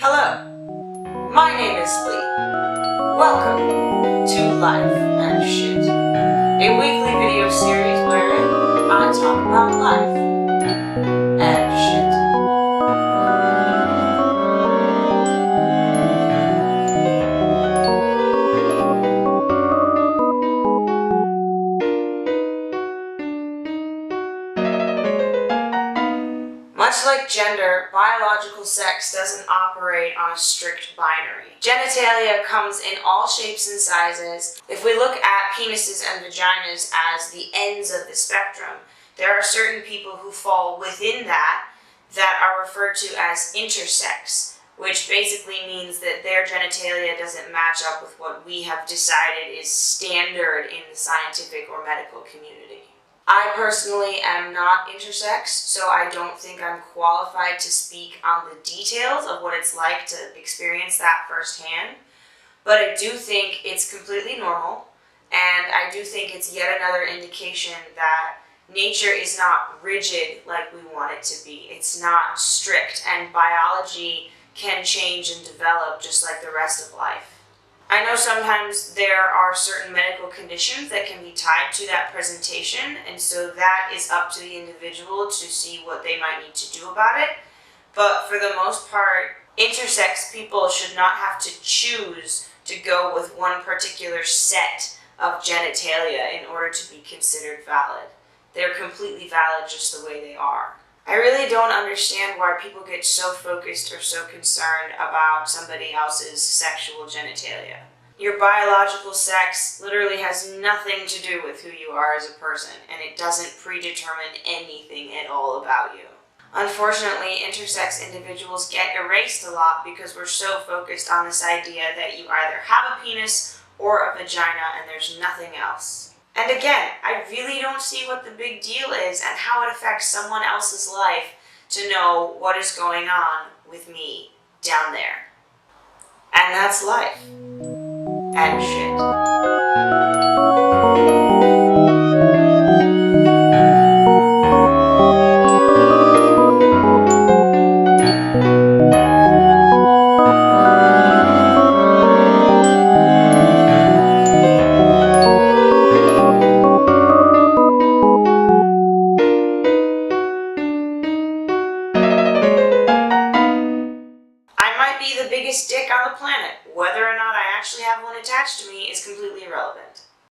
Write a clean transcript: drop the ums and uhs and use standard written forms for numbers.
Hello, my name is Lee. Welcome to Life and Shit, a weekly video series wherein I talk about life and shit. Much like gender, biological sex doesn't operate on a strict binary. Genitalia comes in all shapes and sizes. If we look at penises and vaginas as the ends of the spectrum, there are certain people who fall within that are referred to as intersex, which basically means that their genitalia doesn't match up with what we have decided is standard in the scientific or medical community. I personally am not intersex, so I don't think I'm qualified to speak on the details of what it's like to experience that firsthand, but I do think it's completely normal, and I do think it's yet another indication that nature is not rigid like we want it to be. It's not strict, and biology can change and develop just like the rest of life. I know sometimes there are certain medical conditions that can be tied to that presentation, and so that is up to the individual to see what they might need to do about it. But for the most part, intersex people should not have to choose to go with one particular set of genitalia in order to be considered valid. They're completely valid just the way they are. I really don't understand why people get so focused or so concerned about somebody else's sexual genitalia. Your biological sex literally has nothing to do with who you are as a person, and it doesn't predetermine anything at all about you. Unfortunately, intersex individuals get erased a lot because we're so focused on this idea that you either have a penis or a vagina and there's nothing else. And again, I really don't see what the big deal is and how it affects someone else's life to know what is going on with me down there. And that's life. And shit. Be the biggest dick on the planet. Whether or not I actually have one attached to me is completely irrelevant.